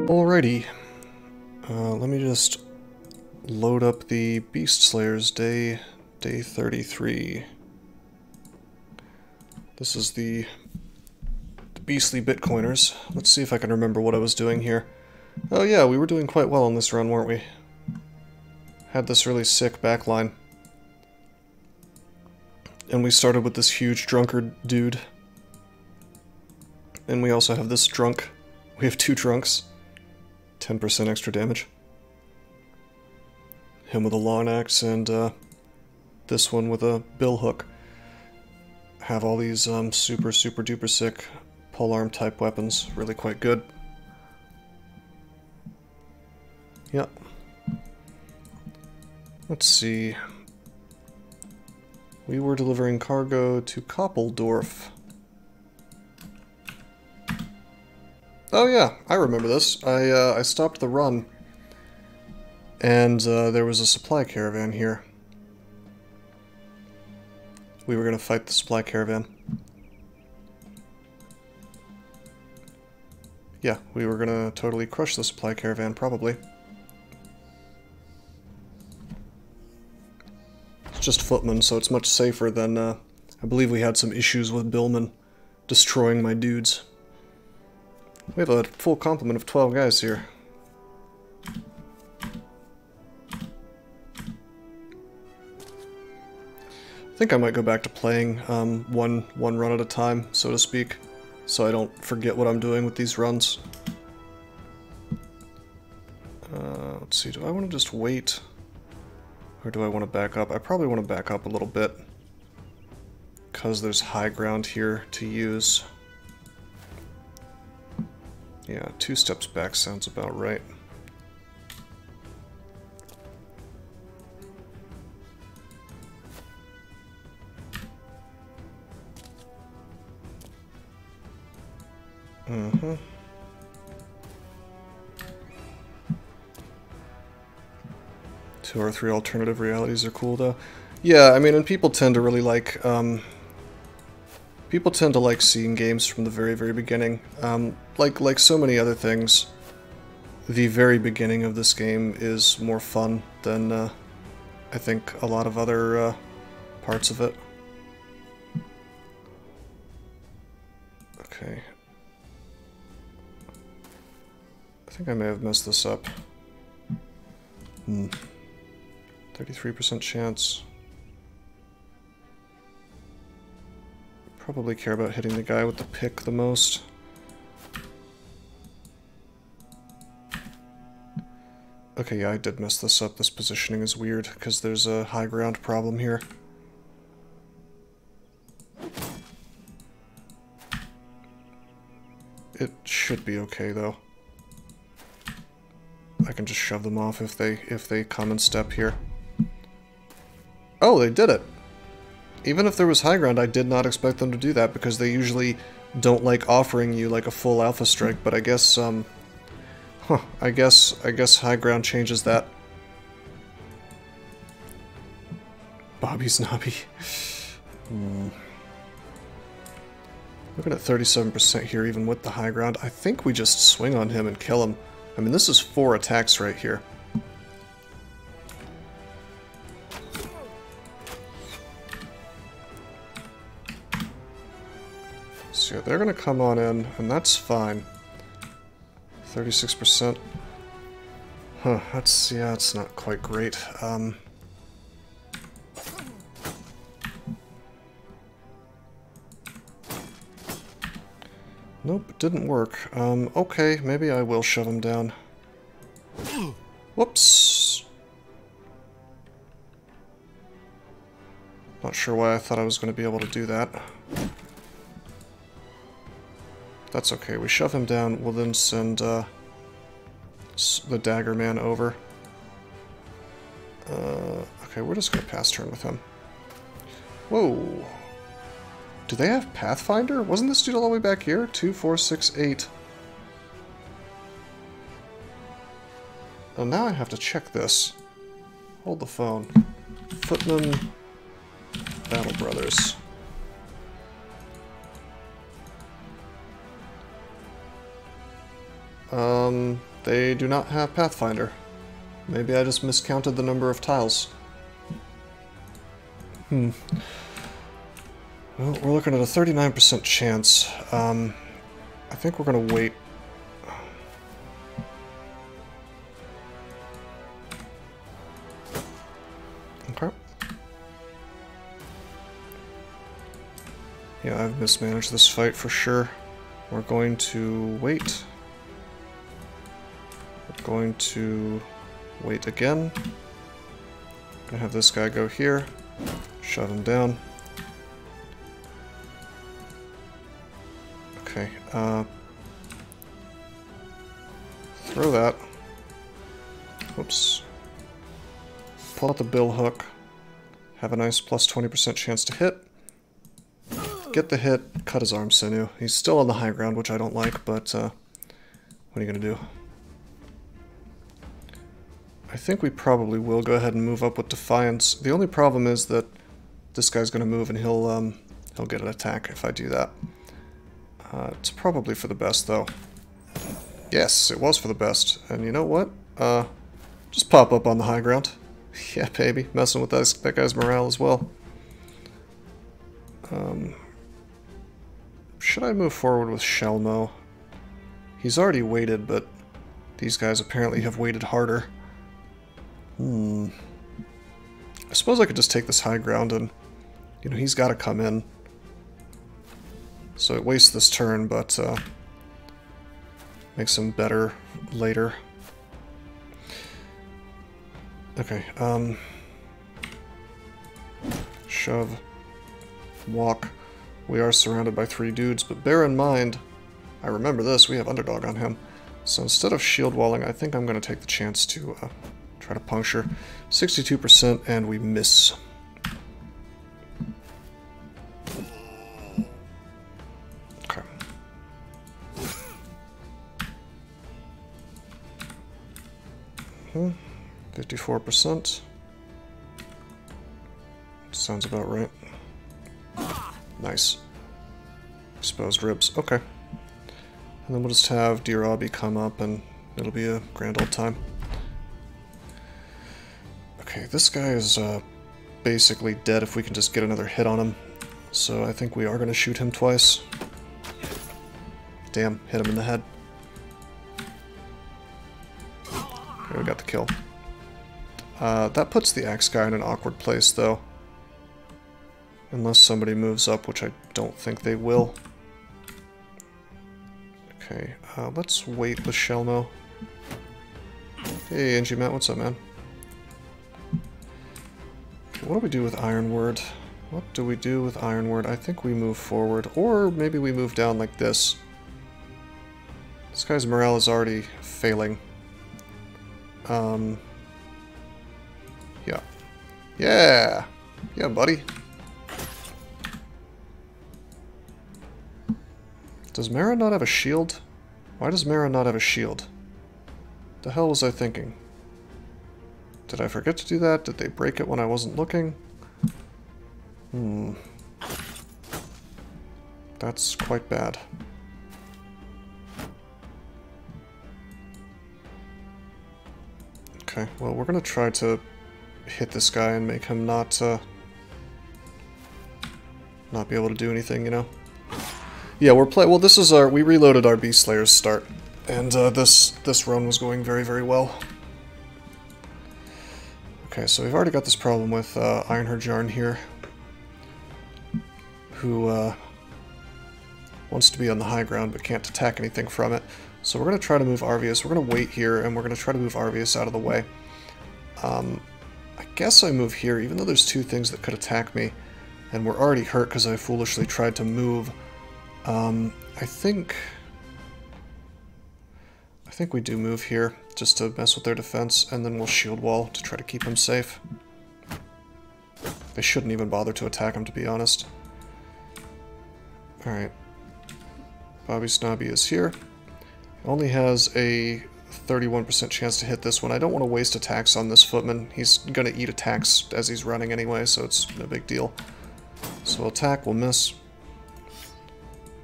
Alrighty. Let me just load up the Beast Slayers day 33. This is the Beastly Bitcoiners. Let's see if I can remember what I was doing here. Oh yeah, we were doing quite well on this run, weren't we? Had this really sick backline. And we started with this huge drunkard dude. And we also have this drunk. We have two drunks. 10% extra damage. Him with a long axe and this one with a bill hook. Have all these super duper sick polearm type weapons. Really quite good. Yep. Let's see. We were delivering cargo to Koppeldorf. Oh yeah, I remember this. I stopped the run, and there was a supply caravan here. We were gonna fight the supply caravan. Yeah, we were gonna totally crush the supply caravan, probably. It's just footmen, so it's much safer than, I believe we had some issues with Billman destroying my dudes. We have a full complement of 12 guys here. I think I might go back to playing one run at a time, so to speak, so I don't forget what I'm doing with these runs. Let's see, do I want to just wait? Or do I want to back up? I probably want to back up a little bit, because there's high ground here to use. Yeah, 2 steps back sounds about right. Mm-hmm. Two or three alternative realities are cool, though. Yeah, I mean, and people tend to really like, people tend to like seeing games from the very beginning. Like so many other things, the very beginning of this game is more fun than, I think, a lot of other, parts of it. Okay. I think I may have messed this up. 33% chance. Probably care about hitting the guy with the pick the most. Okay, yeah, I did mess this up. This positioning is weird, because there's a high ground problem here. It should be okay, though. I can just shove them off if they come and step here. Oh, they did it! Even if there was high ground, I did not expect them to do that, because they usually don't like offering you like a full alpha strike, but I guess, I guess high ground changes that. Bobby's Nobby. Looking at 37% here, even with the high ground. I think we just swing on him and kill him. I mean, this is 4 attacks right here. So yeah, they're gonna come on in, and that's fine. 36%. Huh, that's, yeah, it's not quite great. Nope, it didn't work. Okay, maybe I will shove him down. Whoops! Not sure why I thought I was going to be able to do that. That's okay, we shove him down, we'll then send the Dagger Man over. Okay, we're just going to pass turn with him. Whoa! Do they have Pathfinder? Wasn't this dude all the way back here? 2, 4, 6, 8. Oh, now I have to check this. Hold the phone. Footman Battle Brothers. They do not have Pathfinder. Maybe I just miscounted the number of tiles. Well, we're looking at a 39% chance. I think we're gonna wait. Okay. Yeah, I've mismanaged this fight for sure. We're going to wait. We're going to wait again. Gonna have this guy go here. Shut him down. Okay, throw that. Whoops. Pull out the bill hook. Have a nice plus 20% chance to hit. Get the hit, cut his arm sinew. He's still on the high ground, which I don't like, but what are you gonna do? I think we probably will go ahead and move up with Defiance. The only problem is that this guy's gonna move and he'll get an attack if I do that. It's probably for the best, though. Yes, it was for the best. And you know what? Just pop up on the high ground. Yeah, baby. Messing with that guy's morale as well. Should I move forward with Shelmo? He's already waited, but these guys apparently have waited harder. I suppose I could just take this high ground and, you know, he's got to come in. So it wastes this turn, but makes him better later. Okay, shove, walk. We are surrounded by 3 dudes, but bear in mind, I remember this, we have underdog on him. So instead of shield walling, I think I'm going to take the chance to try to puncture. 62% and we miss. Okay. Hmm. 54%. Sounds about right. Nice. Exposed ribs. Okay. And then we'll just have Dear Obby come up and it'll be a grand old time. Okay, this guy is basically dead if we can just get another hit on him. So I think we are going to shoot him twice. Damn, hit him in the head. Okay, we got the kill. That puts the axe guy in an awkward place, though. Unless somebody moves up, which I don't think they will. Okay, let's wait with Shelmo. Hey, NG Matt, what's up, man? Okay, what do we do with Ironward? What do we do with Ironward? I think we move forward, or maybe we move down like this. This guy's morale is already failing. Yeah. Yeah! Yeah, buddy. Does Mara not have a shield? Why does Mara not have a shield? The hell was I thinking? Did I forget to do that? Did they break it when I wasn't looking? That's quite bad. Okay, well, we're gonna try to hit this guy and make him not be able to do anything, you know? Yeah, well, this is we reloaded our Beast Slayer's start, and this run was going very, very well. Okay, so we've already got this problem with Ironheart Jarn here, who wants to be on the high ground but can't attack anything from it. So we're going to try to move Arvius. We're going to wait here, and we're going to try to move Arvius out of the way. I guess I move here, even though there's 2 things that could attack me, and we're already hurt because I foolishly tried to move. I think we do move here, just to mess with their defense, and then we'll shield wall to try to keep him safe. They shouldn't even bother to attack him, to be honest. Alright. Bobby Snobby is here. Only has a 31% chance to hit this one. I don't want to waste attacks on this footman. He's going to eat attacks as he's running anyway, so it's no big deal. So we'll attack, we'll miss.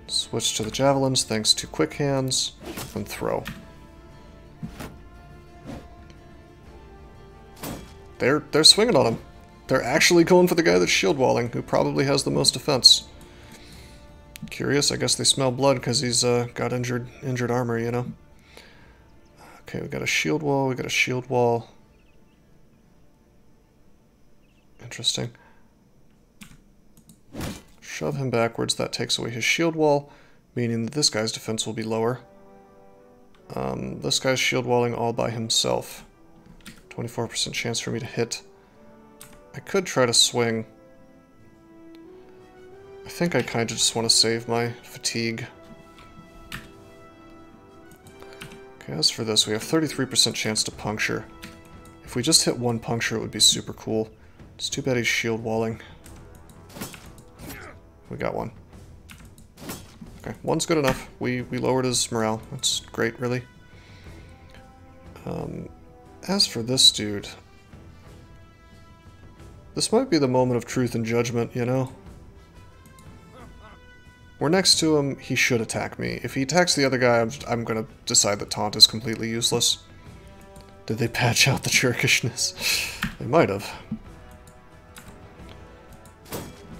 Switch to the javelins, thanks to quick hands, and throw. They're swinging on him. They're actually going for the guy that's shield walling, who probably has the most defense. Curious, I guess they smell blood because he's got injured armor, you know. Okay, we got a shield wall, we got a shield wall. Interesting. Shove him backwards, that takes away his shield wall, meaning that this guy's defense will be lower. This guy's shield walling all by himself. 24% chance for me to hit. I could try to swing. I think I kind of just want to save my fatigue. Okay, as for this, we have 33% chance to puncture. If we just hit one puncture, it would be super cool. It's too bad he's shield walling. We got one. Okay, one's good enough. We lowered his morale. That's great, really. As for this dude, this might be the moment of truth and judgment, you know? We're next to him, he should attack me. If he attacks the other guy, I'm gonna decide that taunt is completely useless. Did they patch out the jerkishness? They might have.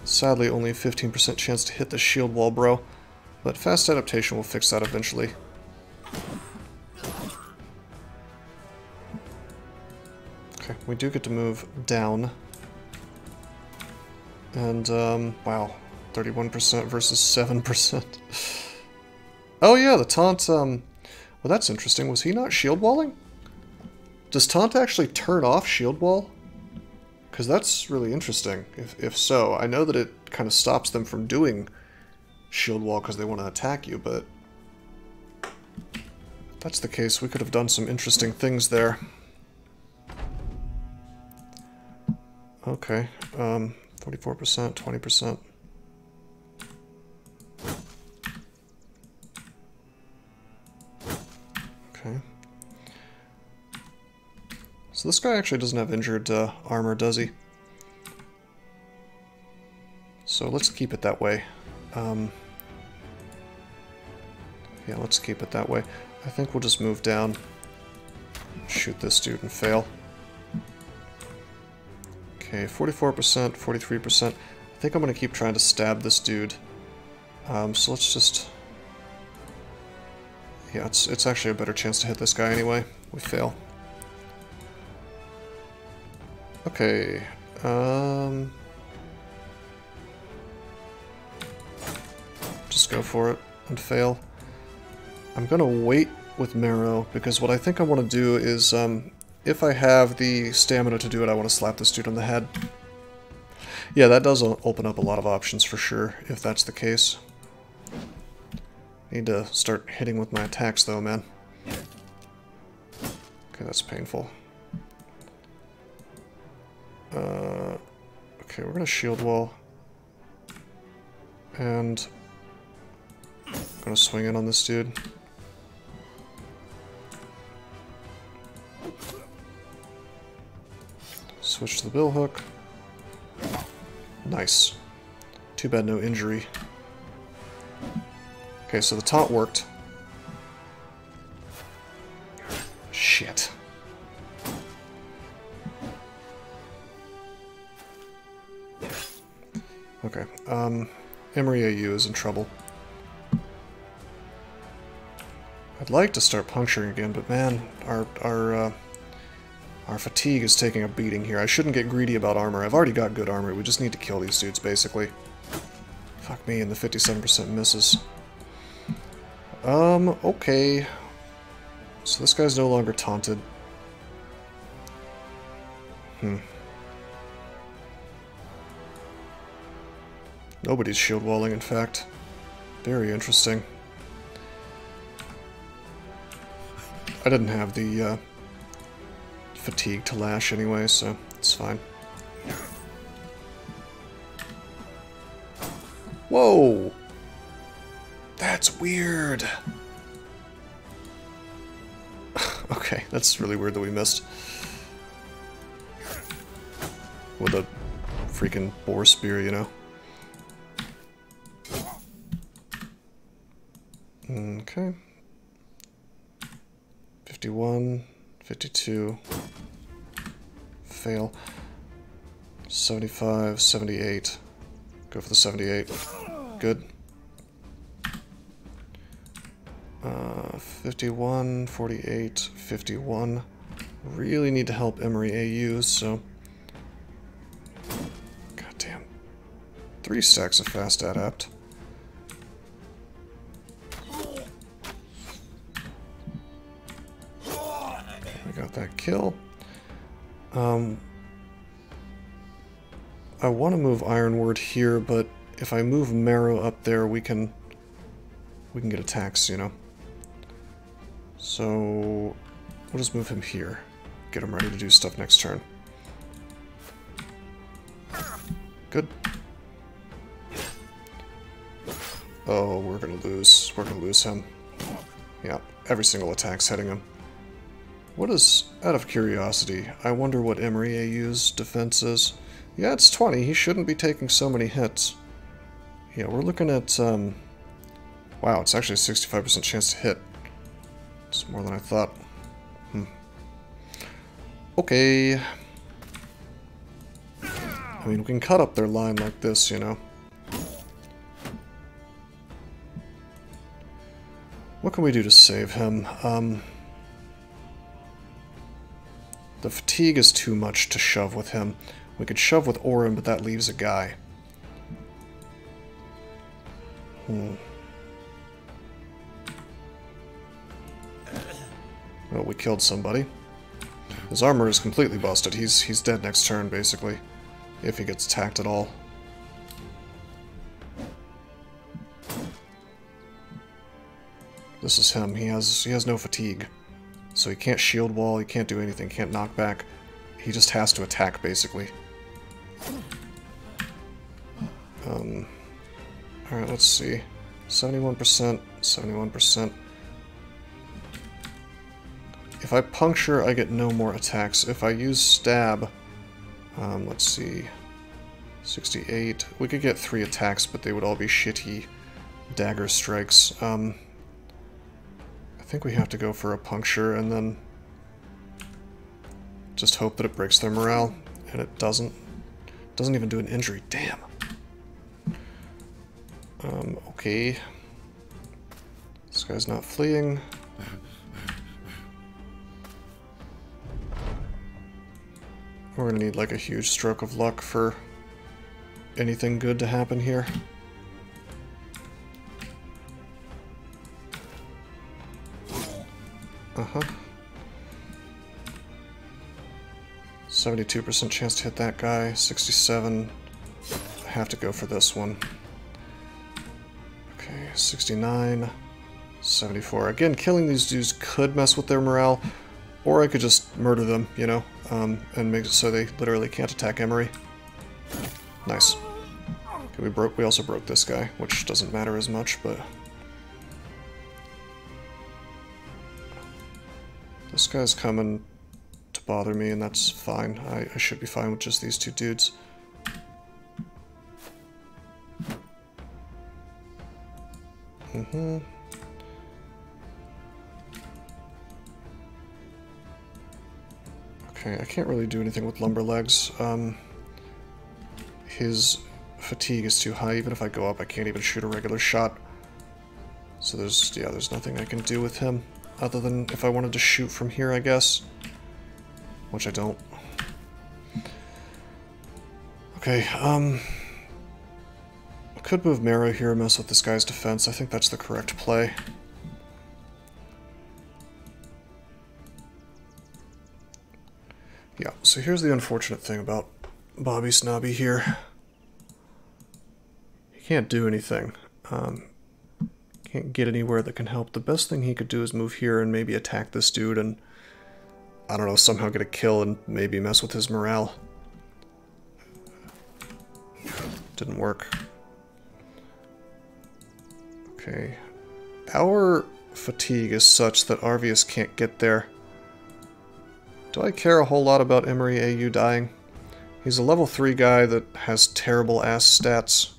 Sadly, only a 15% chance to hit the shield wall, bro. But fast adaptation will fix that eventually. Okay, we do get to move down. And, wow. 31% versus 7%. Oh yeah, the taunt, well that's interesting. Was he not shield walling? Does taunt actually turn off shield wall? Because that's really interesting, if so. I know that it kind of stops them from doing shield wall because they want to attack you, but if that's the case, we could have done some interesting things there. Okay, 44%, 20%. Okay. So this guy actually doesn't have injured armor, does he? So let's keep it that way. Yeah, let's keep it that way. I think we'll just move down, shoot this dude and fail. Okay, 44%, 43%. I think I'm going to keep trying to stab this dude. So let's just... Yeah, it's actually a better chance to hit this guy anyway. We fail. Okay, just go for it and fail. I'm gonna wait with Marrow, because what I think I want to do is, if I have the stamina to do it, I want to slap this dude on the head. Yeah, that does open up a lot of options for sure, if that's the case. Need to start hitting with my attacks though, man. Okay, that's painful. Okay, we're gonna shield wall. And I'm gonna swing in on this dude. Switch to the bill hook. Nice. Too bad no injury. Okay, so the taunt worked. Shit. Okay, Emery AU is in trouble. I'd like to start puncturing again, but man, our fatigue is taking a beating here. I shouldn't get greedy about armor. I've already got good armor. We just need to kill these dudes, basically. Fuck me, and the 57% misses. Okay. So this guy's no longer taunted. Nobody's shield walling, in fact. Very interesting. I didn't have the fatigue to lash anyway, so it's fine. Whoa! That's weird. Okay, that's really weird that we missed. With a freaking boar spear, you know? Okay. 51, 52, fail. 75, 78. Go for the 78. Good. 51, 48, 51. Really need to help Emery AUs, so... Goddamn. 3 stacks of fast adapt. I got that kill. I want to move Ironward here, but if I move Marrow up there, we can get attacks, you know. So we'll just move him here. Get him ready to do stuff next turn. Good. Oh, we're gonna lose. We're gonna lose him. Yeah, every single attack's hitting him. What is, out of curiosity, I wonder what Emery AU's defense is. Yeah, it's 20. He shouldn't be taking so many hits. Yeah, we're looking at, wow, it's actually a 65% chance to hit. It's more than I thought. Okay. I mean, we can cut up their line like this, you know. What can we do to save him? The fatigue is too much to shove with him. We could shove with Orin, but that leaves a guy. Well, we killed somebody. His armor is completely busted. He's dead next turn, basically. If he gets attacked at all. This is him. He has no fatigue. So he can't shield wall, he can't do anything, can't knock back. He just has to attack, basically. Alright, let's see. 71%, 71%. If I puncture, I get no more attacks. If I use stab, let's see, 68. We could get 3 attacks, but they would all be shitty dagger strikes. I think we have to go for a puncture and then just hope that it breaks their morale, and it doesn't. Doesn't even do an injury. Damn. Okay. This guy's not fleeing. We're gonna need like a huge stroke of luck for anything good to happen here. Uh-huh. 72% chance to hit that guy, 67. I have to go for this one. Okay, 69, 74. Again, killing these dudes could mess with their morale, or I could just murder them, you know, and make it so they literally can't attack Emery. Nice. Okay, we also broke this guy, which doesn't matter as much, but... This guy's coming to bother me, and that's fine. I should be fine with just these 2 dudes. Okay, I can't really do anything with Lumberlegs. His fatigue is too high. Even if I go up, I can't even shoot a regular shot. So there's nothing I can do with him. Other than if I wanted to shoot from here, I guess. Which I don't. Okay, I could move Marrow here and mess with this guy's defense. I think that's the correct play. Yeah, so here's the unfortunate thing about Bobby Snobby here. He can't do anything. Can't get anywhere that can help. The best thing he could do is move here and maybe attack this dude and, I don't know, somehow get a kill and maybe mess with his morale. Didn't work. Okay. Our fatigue is such that Arvius can't get there. Do I care a whole lot about Emery AU dying? He's a level 3 guy that has terrible ass stats.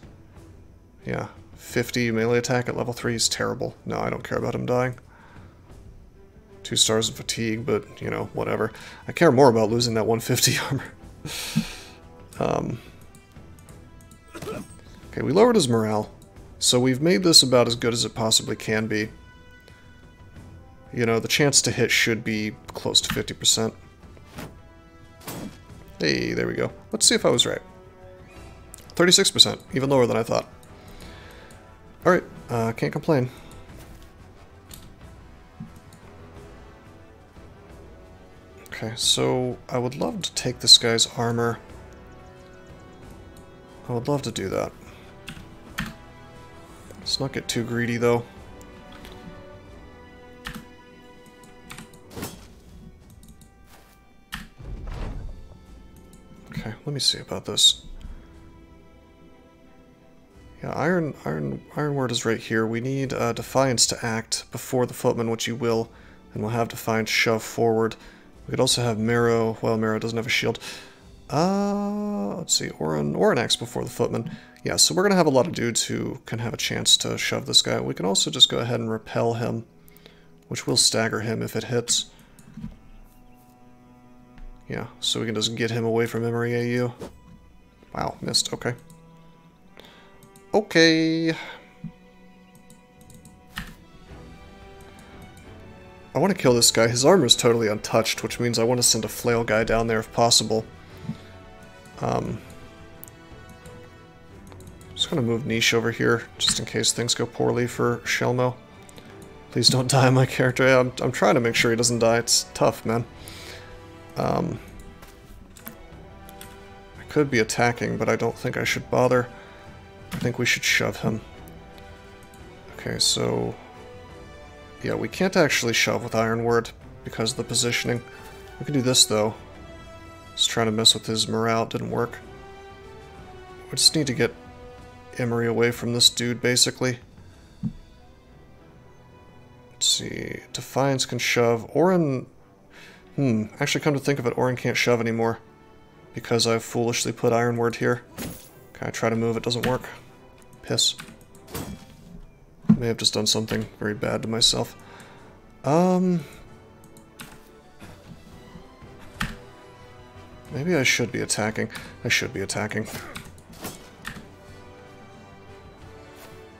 Yeah. 50 melee attack at level 3 is terrible. No, I don't care about him dying. 2 stars of fatigue, but, you know, whatever. I care more about losing that 150 armor. Okay, we lowered his morale. So we've made this about as good as it possibly can be. You know, the chance to hit should be close to 50%. Hey, there we go. Let's see if I was right. 36%, even lower than I thought. Alright, can't complain. Okay, so I would love to take this guy's armor. I would love to do that. Let's not get too greedy, though. Okay, let me see about this. Yeah, Iron Word is right here. We need Defiance to act before the Footman, which you will, and we'll have Defiance shove forward. We could also have Marrow. Well, Marrow doesn't have a shield. Let's see, Orin acts before the Footman. Yeah, so we're gonna have a lot of dudes who can have a chance to shove this guy. We can also just go ahead and repel him, which will stagger him if it hits. Yeah, so we can just get him away from Emery AU. Wow, missed, okay. Okay. I want to kill this guy. His armor is totally untouched, which means I want to send a flail guy down there if possible. Just gonna move Niche over here, just in case things go poorly for Shelmo. Please don't die, my character. Yeah, I'm trying to make sure he doesn't die. It's tough, man. I could be attacking, but I don't think I should bother. I think we should shove him. Okay, so... yeah, we can't actually shove with Iron Word because of the positioning. We can do this, though. Just trying to mess with his morale. It didn't work. We just need to get Emery away from this dude, basically. Let's see. Defiance can shove. Orin... actually, come to think of it, Orin can't shove anymore. Because I've foolishly put Iron Word here. Okay, I try to move, it doesn't work. Piss. May have just done something very bad to myself. Maybe I should be attacking. I should be attacking.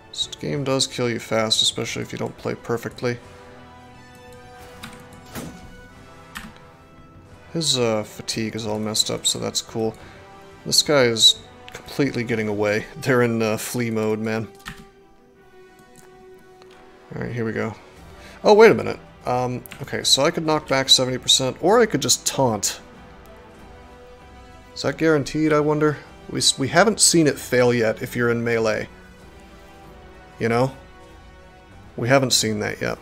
This game does kill you fast, especially if you don't play perfectly. His fatigue is all messed up, so that's cool. This guy is completely getting away. They're in flee mode, man. Alright, here we go. Oh, wait a minute. Okay, so I could knock back 70%, or I could just taunt. Is that guaranteed, I wonder? We haven't seen it fail yet if you're in melee. You know? We haven't seen that yet.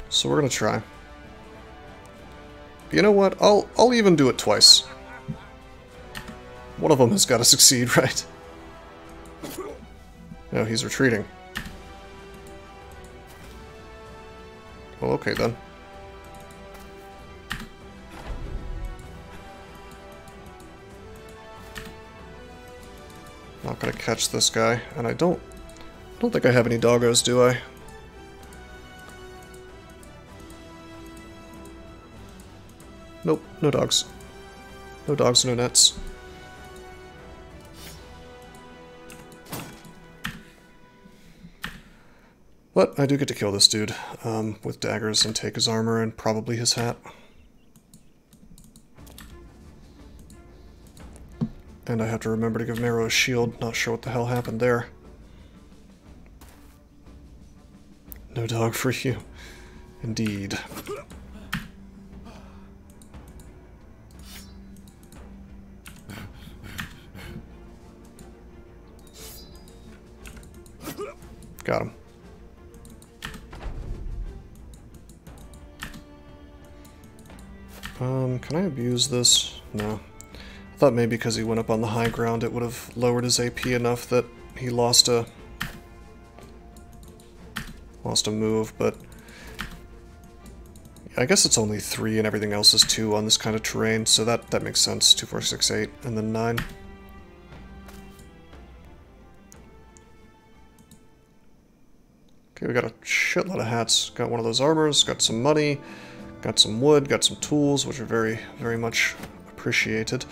So we're gonna try. But you know what? I'll even do it twice. One of them has got to succeed, right? No, he's retreating. Well, okay then. Not gonna catch this guy, and I don't think I have any doggos, do I? Nope, no dogs. No dogs, no nets. But I do get to kill this dude with daggers and take his armor and probably his hat. And I have to remember to give Marrow a shield. Not sure what the hell happened there. No dog for you. Indeed. Got him. Can I abuse this? No. I thought maybe because he went up on the high ground it would have lowered his AP enough that he lost a move, but I guess it's only 3 and everything else is 2 on this kind of terrain, so that makes sense. 2, 4, 6, 8, and then 9. Okay, we got a shitload of hats. Got one of those armors, got some money, Got some wood, got some tools, which are very, very much appreciated.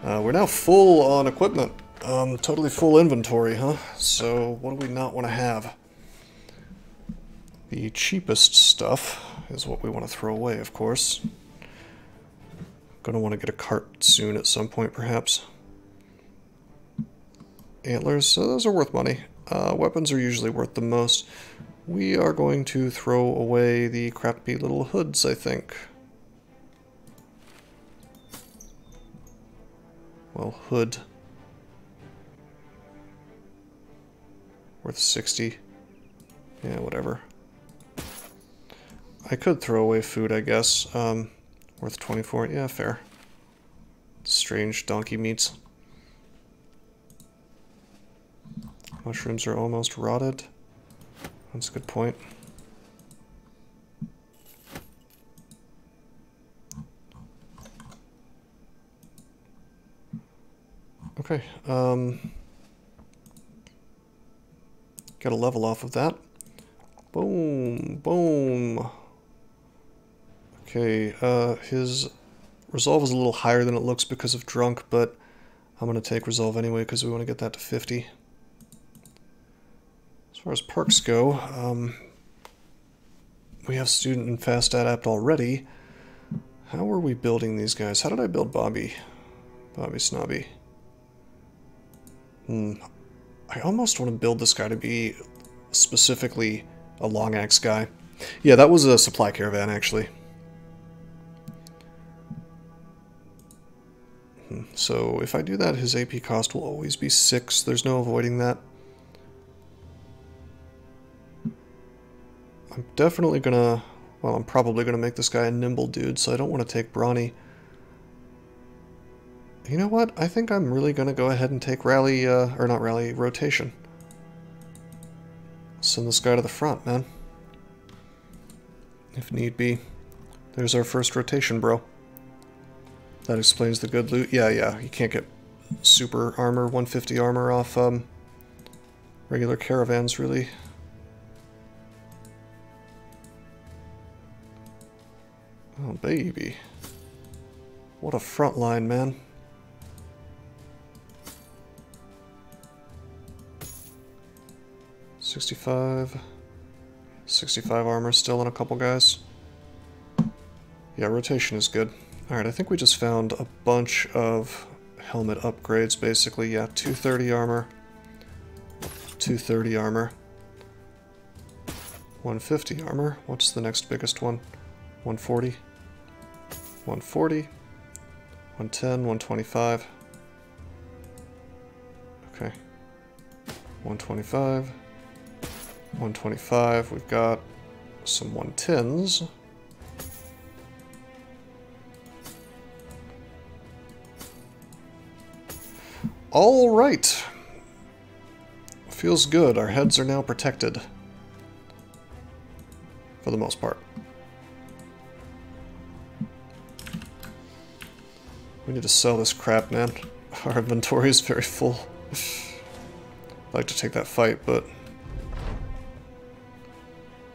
We're now full on equipment. Totally full inventory, huh? So what do we not want to have? The cheapest stuff is what we want to throw away, of course. Gonna want to get a cart soon at some point, perhaps. Antlers, so those are worth money. Weapons are usually worth the most. We are going to throw away the crappy little hoods, I think. Well, hood. Worth 60. Yeah, whatever. I could throw away food, I guess. Worth 24. Yeah, fair. Strange donkey meats. Mushrooms are almost rotted. That's a good point. Okay, get a level off of that. Boom, boom. Okay, his resolve is a little higher than it looks because of drunk, but I'm going to take resolve anyway because we want to get that to 50. As far as perks go, we have student and fast adapt already. How are we building these guys? How did I build Bobby? Bobby Snobby. I almost want to build this guy to be specifically a long axe guy. Yeah, that was a supply caravan, actually. So if I do that, his AP cost will always be 6. There's no avoiding that. I'm definitely gonna... Well, I'm probably gonna make this guy a nimble dude, so I don't want to take brawny. You know what? I think I'm really gonna go ahead and take rally, or not rally, rotation. Send this guy to the front, man. If need be. There's our first rotation, bro. That explains the good loot. Yeah, you can't get super armor, 150 armor off regular caravans, really. Oh, baby. What a front line, man. $65 armor still on a couple guys. Yeah, rotation is good. Alright, I think we just found a bunch of helmet upgrades, basically. Yeah, 230 armor, 230 armor, 150 armor. What's the next biggest one? 140, 140, 110, 125. Okay. 125, 125. We've got some 110s. All right. Feels good. Our heads are now protected. For the most part. We need to sell this crap, man. Our inventory is very full. I'd like to take that fight, but...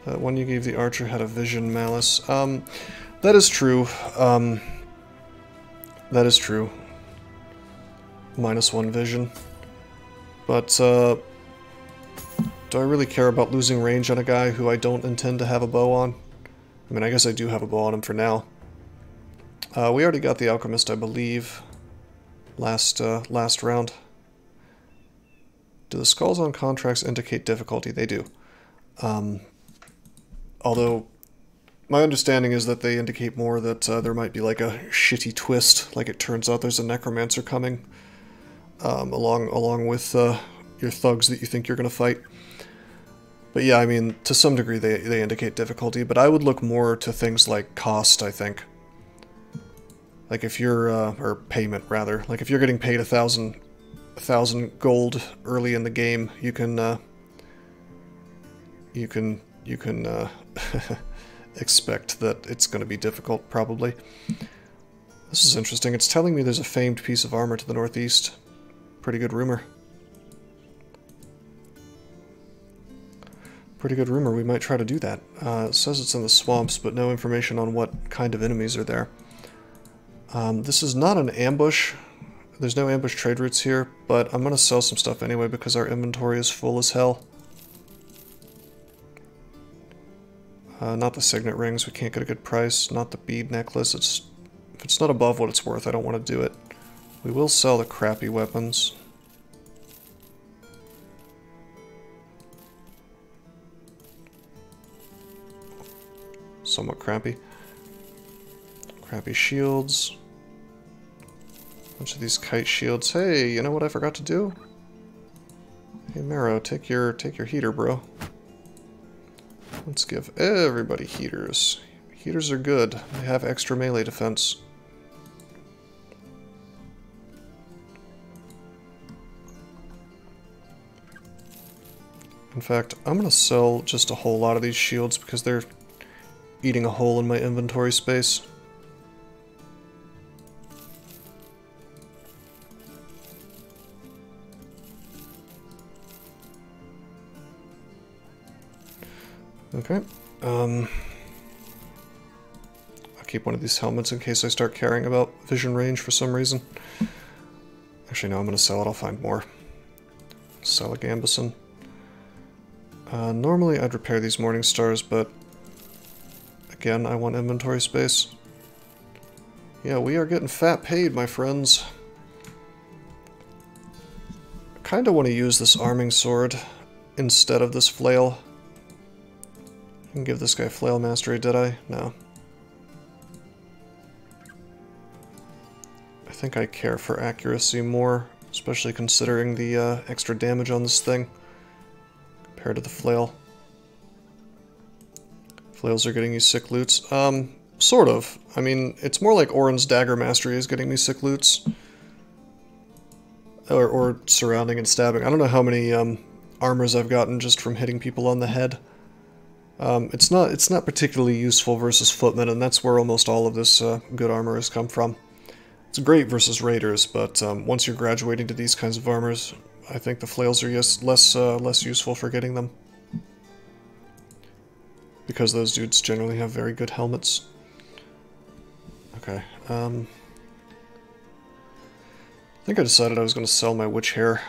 That one you gave the archer had a vision malice. That is true. That is true. -1 vision. But, do I really care about losing range on a guy who I don't intend to have a bow on? I mean, I guess I do have a bow on him for now. We already got the alchemist, I believe, last round. Do the skulls on contracts indicate difficulty? They do. Although, my understanding is that they indicate more that there might be like a shitty twist, like it turns out there's a necromancer coming, along with your thugs that you think you're going to fight. But yeah, I mean, to some degree they indicate difficulty, but I would look more to things like cost, I think. Like if you're, or payment rather, like if you're getting paid 1,000 gold early in the game, you can expect that it's going to be difficult, probably. This is interesting. It's telling me there's a famed piece of armor to the northeast. Pretty good rumor. Pretty good rumor we might try to do that. It says it's in the swamps, but no information on what kind of enemies are there. This is not an ambush. There's no ambush trade routes here, but I'm going to sell some stuff anyway because our inventory is full as hell. Not the signet rings, we can't get a good price. Not the bead necklace, if it's not above what it's worth, I don't want to do it. We will sell the crappy weapons. Somewhat crappy. Crappy shields. Bunch of these kite shields. Hey, you know what I forgot to do? Hey Marrow, take your heater, bro. Let's give everybody heaters. Heaters are good. They have extra melee defense. In fact, I'm gonna sell just a whole lot of these shields because they're eating a hole in my inventory space. Okay. I'll keep one of these helmets in case I start caring about vision range for some reason. Actually, no, I'm going to sell it. I'll find more. Sell a Gambison. Normally I'd repair these Morning Stars, but again, I want inventory space. Yeah, we are getting fat paid, my friends. I kind of want to use this arming sword instead of this flail. I can give this guy flail mastery, did I? No. I think I care for accuracy more, especially considering the extra damage on this thing compared to the flail. Flails are getting you sick loots. Sort of. I mean, it's more like Orin's dagger mastery is getting me sick loots. Or surrounding and stabbing. I don't know how many armors I've gotten just from hitting people on the head. It's not particularly useful versus footmen, and that's where almost all of this good armor has come from. It's great versus raiders, but once you're graduating to these kinds of armors, I think the flails are just less useful for getting them. Because those dudes generally have very good helmets. Okay, I think I decided I was going to sell my witch hair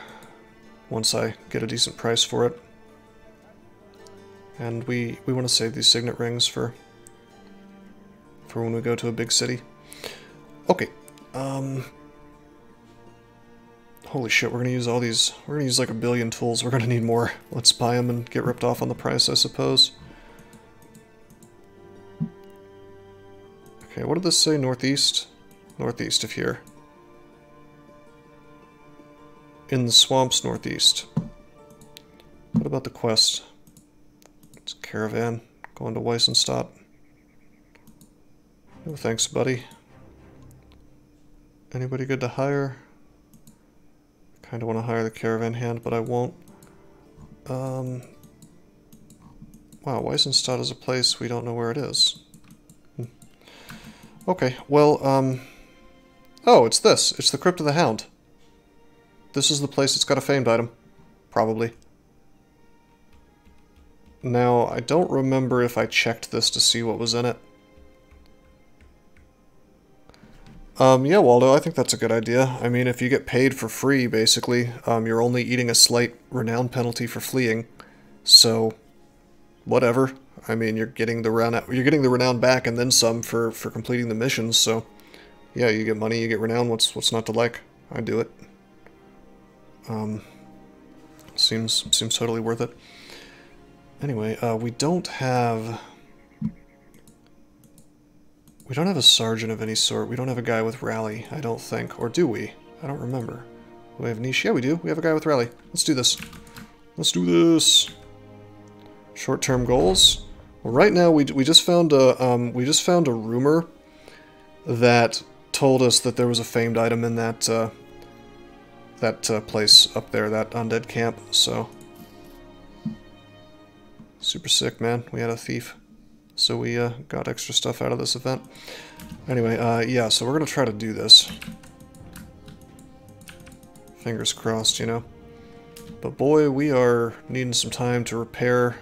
once I get a decent price for it. And we want to save these signet rings for when we go to a big city. Okay. Holy shit, we're gonna use all these. We're gonna use like 1 billion tools. We're gonna need more. Let's buy them and get ripped off on the price, I suppose. Okay, what did this say? Northeast? Northeast of here. In the swamps, northeast. What about the quest? It's a caravan going to Weissenstadt. No thanks, buddy. Anybody good to hire? Kind of want to hire the caravan hand, but I won't. Wow, Weissenstadt is a place we don't know where it is. Okay, well, oh, it's this. It's the Crypt of the Hound. This is the place that's got a famed item. Probably. Now, I don't remember if I checked this to see what was in it. Yeah, Waldo, I think that's a good idea. I mean, if you get paid for free, basically, you're only eating a slight renown penalty for fleeing. So, whatever. I mean, you're getting the renown back and then some for completing the missions. So, yeah, you get money, you get renown. What's not to like? I do it. Seems totally worth it. Anyway, we don't have a sergeant of any sort. We don't have a guy with rally, I don't think. Or do we? I don't remember. Do we have niche? Yeah, we do. We have a guy with rally. Let's do this. Let's do this. Short-term goals. Well, right now we just found a rumor that told us that there was a famed item in that place up there, that undead camp. So super sick, man. We had a thief. So we got extra stuff out of this event. Anyway, yeah, so we're going to try to do this. Fingers crossed, you know. But boy, we are needing some time to repair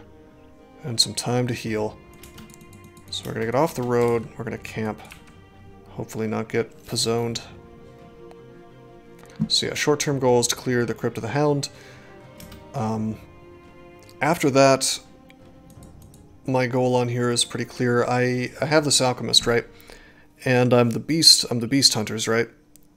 and some time to heal. So we're going to get off the road, we're going to camp. Hopefully not get pizzoned. So yeah, short-term goal is to clear the Crypt of the Hound. After that, my goal on here is pretty clear. I have this alchemist, right? And I'm the beast hunters, right?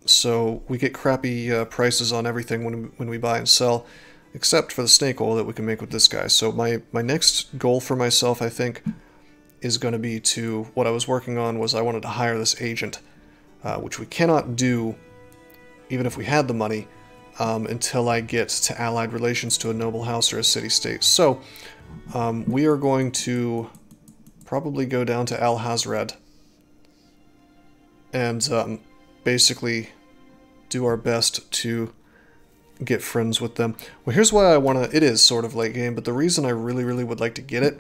So we get crappy prices on everything when we buy and sell, except for the snake oil that we can make with this guy. So my next goal for myself, I think, is going to be to, what I was working on was I wanted to hire this agent, which we cannot do, even if we had the money, until I get to allied relations to a noble house or a city-state. So we are going to probably go down to Al Hazred and basically do our best to get friends with them. Well, here's why I want to... It is sort of late game, but the reason I really, really would like to get it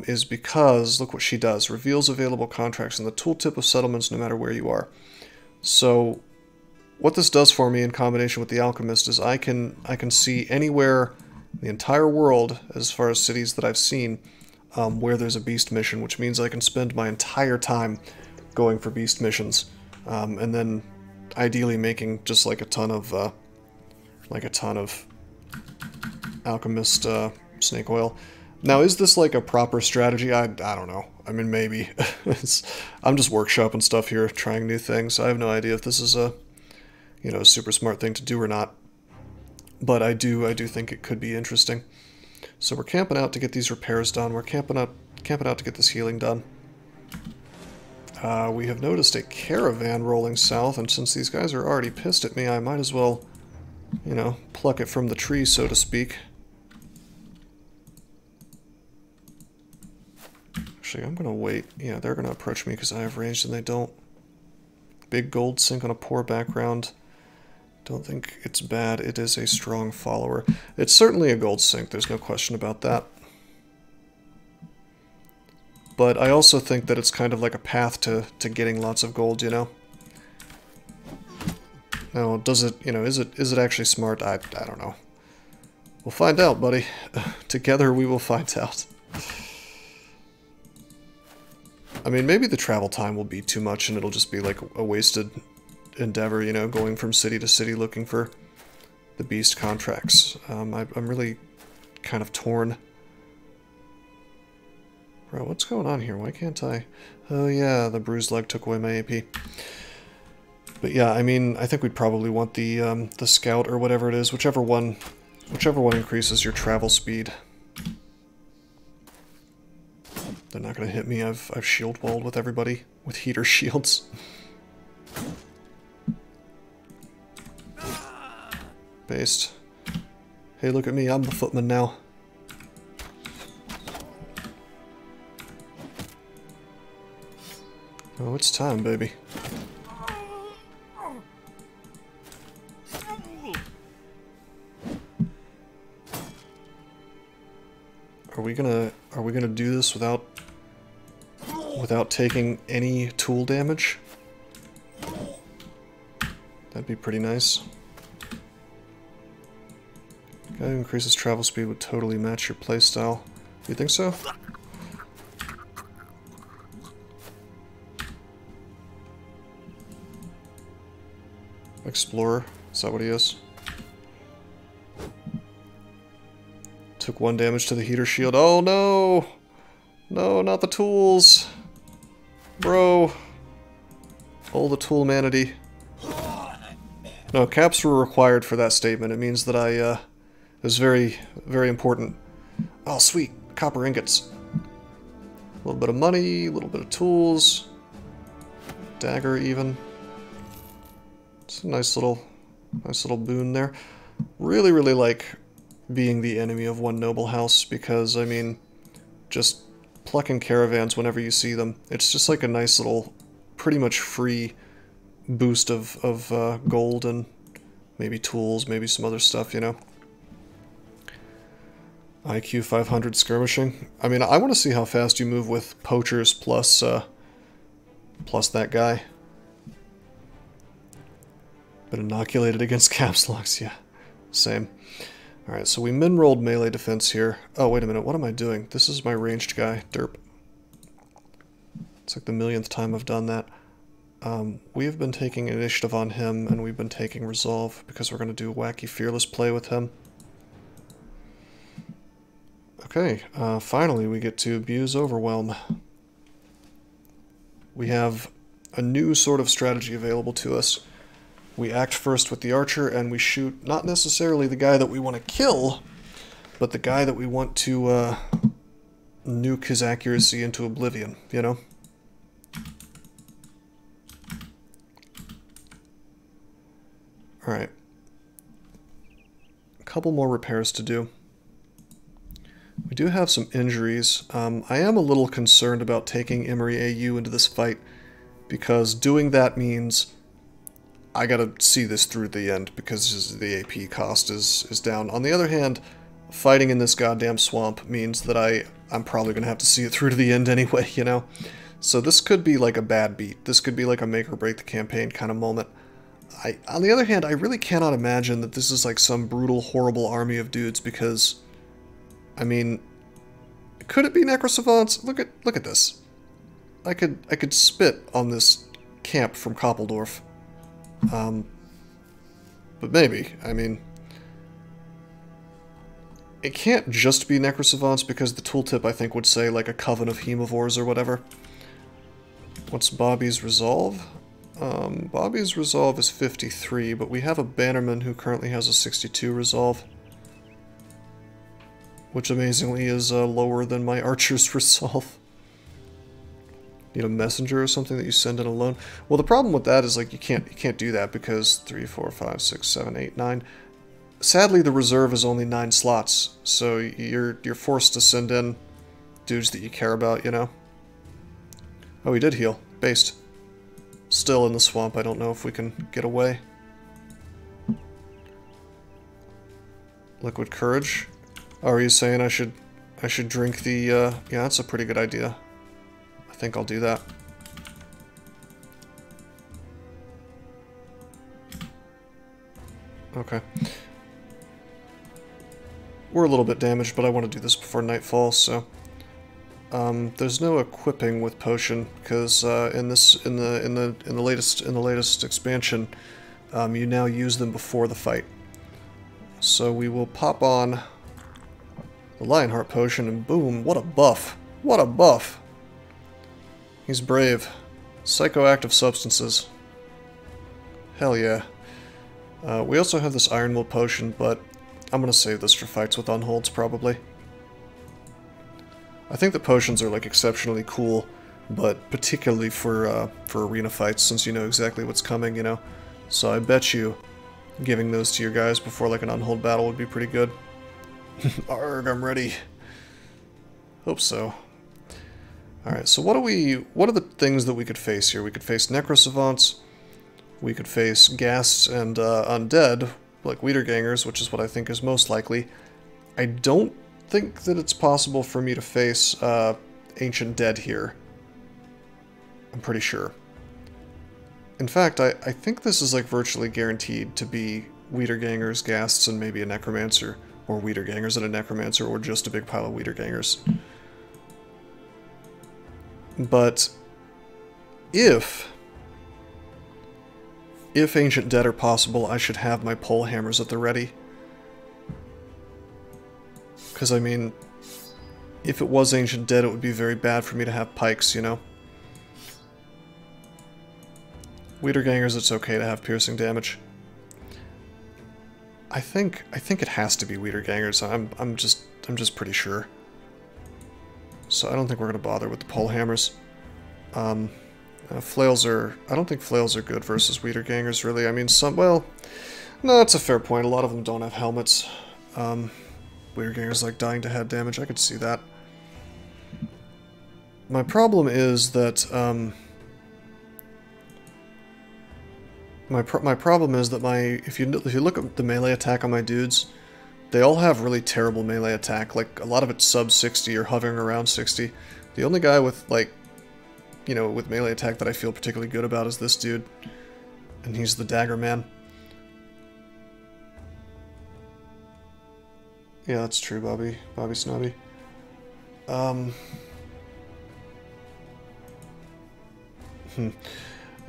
is because, look what she does. Reveals available contracts in the tooltip of settlements no matter where you are. So what this does for me in combination with the alchemist is I can see anywhere in the entire world, as far as cities that I've seen, where there's a beast mission, which means I can spend my entire time going for beast missions, and then ideally making just like a ton of alchemist snake oil. Now, is this like a proper strategy? I don't know. I mean, maybe. I'm just workshopping stuff here, trying new things. I have no idea if this is a, you know, a super smart thing to do or not. But I do think it could be interesting. So we're camping out to get these repairs done. We're camping out to get this healing done. We have noticed a caravan rolling south, and since these guys are already pissed at me, I might as well, you know, pluck it from the tree, so to speak. Actually, I'm gonna wait. Yeah, they're gonna approach me because I have range and they don't. Big gold sink on a poor background. Don't think it's bad. It is a strong follower. It's certainly a gold sink, there's no question about that. But I also think that it's kind of like a path to getting lots of gold, you know? Now, does it, you know, is it actually smart? I don't know. We'll find out, buddy. Together we will find out. I mean, maybe the travel time will be too much and it'll just be like a wasted endeavor, you know, going from city to city looking for the beast contracts. I'm really kind of torn. Bro, what's going on here? Why can't I? Oh yeah, the bruised leg took away my AP. But yeah, I mean, I think we'd probably want the scout or whatever it is, whichever one increases your travel speed. They're not gonna hit me. I've shield walled with everybody with heater shields. Based. Hey, look at me, I'm the footman now. Oh, it's time, baby. Are we gonna do this without taking any tool damage? That'd be pretty nice. Guy who increases travel speed would totally match your playstyle. You think so? Explorer, is that what he is? Took 1 damage to the heater shield. Oh no! No, not the tools! Bro! All the tool manatee. No, caps were required for that statement. It means that it was very, very important. Oh, sweet. Copper ingots. A little bit of money, a little bit of tools. Dagger, even. It's a nice little boon there. Really, really like being the enemy of one noble house because, I mean, just plucking caravans whenever you see them. It's just like a nice little, pretty much free boost of gold and maybe tools, maybe some other stuff, you know. IQ 500 skirmishing. I mean, I want to see how fast you move with poachers plus that guy. But inoculated against caps locks, yeah. Same. Alright, so we min-rolled melee defense here. Oh, wait a minute, what am I doing? This is my ranged guy, derp. It's like the millionth time I've done that. We have been taking initiative on him, and we've been taking resolve, because we're going to do wacky fearless play with him. Okay, finally we get to abuse overwhelm. We have a new sort of strategy available to us. We act first with the archer, and we shoot not necessarily the guy that we want to kill, but the guy that we want to nuke his accuracy into oblivion, you know? Alright. A couple more repairs to do. We do have some injuries. I am a little concerned about taking Emery AU into this fight, because doing that means I gotta see this through to the end, because the AP cost is down. On the other hand, fighting in this goddamn swamp means that I'm probably gonna have to see it through to the end anyway, you know? So this could be like a bad beat. This could be like a make or break the campaign kind of moment. On the other hand, I really cannot imagine that this is like some brutal, horrible army of dudes, because, I mean, could it be necrosavants? Look at this. I could spit on this camp from Koppeldorf. But maybe, I mean, it can't just be necrosavants, because the tooltip I think would say like a coven of hemivores or whatever. What's Bobby's resolve? Bobby's resolve is 53, but we have a bannerman who currently has a 62 resolve, which amazingly is lower than my archer's resolve. Need a messenger or something that you send in alone? Well, the problem with that is like you can't do that, because 3, 4, 5, 6, 7, 8, 9. Sadly, the reserve is only 9 slots, so you're forced to send in dudes that you care about, you know. Oh, he did heal. Based. Still in the swamp. I don't know if we can get away. Liquid courage. Oh, are you saying I should drink the? Yeah, that's a pretty good idea. I think I'll do that. Okay. We're a little bit damaged, but I want to do this before nightfall, so there's no equipping with potion, because in the latest expansion, you now use them before the fight. So we will pop on the Lionheart potion, and boom, what a buff! What a buff! He's brave. Psychoactive substances. Hell yeah. We also have this Iron Will potion, but I'm gonna save this for fights with unholds, probably. I think the potions are like exceptionally cool, but particularly for arena fights, since you know exactly what's coming, you know. So I bet you giving those to your guys before like an unhold battle would be pretty good. Arg, I'm ready. Hope so. Alright, so what are the things that we could face here? We could face necrosavants, we could face ghasts and undead, like Wiedergangers, which is what I think is most likely. I don't think that it's possible for me to face Ancient Dead here. I'm pretty sure. In fact, I think this is like virtually guaranteed to be Wiedergangers, Ghasts, and maybe a Necromancer, or Wiedergangers and a Necromancer, or just a big pile of Wiedergangers. But if Ancient Dead are possible, I should have my pole hammers at the ready. Because, I mean, if it was Ancient Dead, it would be very bad for me to have pikes, you know? Wiedergangers, it's okay to have piercing damage. I think it has to be Wiedergangers. I'm just pretty sure. So I don't think we're gonna bother with the pole hammers. Flails are... I don't think flails are good versus Wiedergangers, really. I mean, well... No, that's a fair point. A lot of them don't have helmets. Wiedergangers like dying to head damage. I could see that. My problem is that... My problem is that if you look at the melee attack on my dudes, they all have really terrible melee attack. Like, a lot of it's sub 60 or hovering around 60. The only guy with, like, you know, with melee attack that I feel particularly good about is this dude. And he's the Dagger Man. Yeah, that's true, Bobby. Bobby Snobby.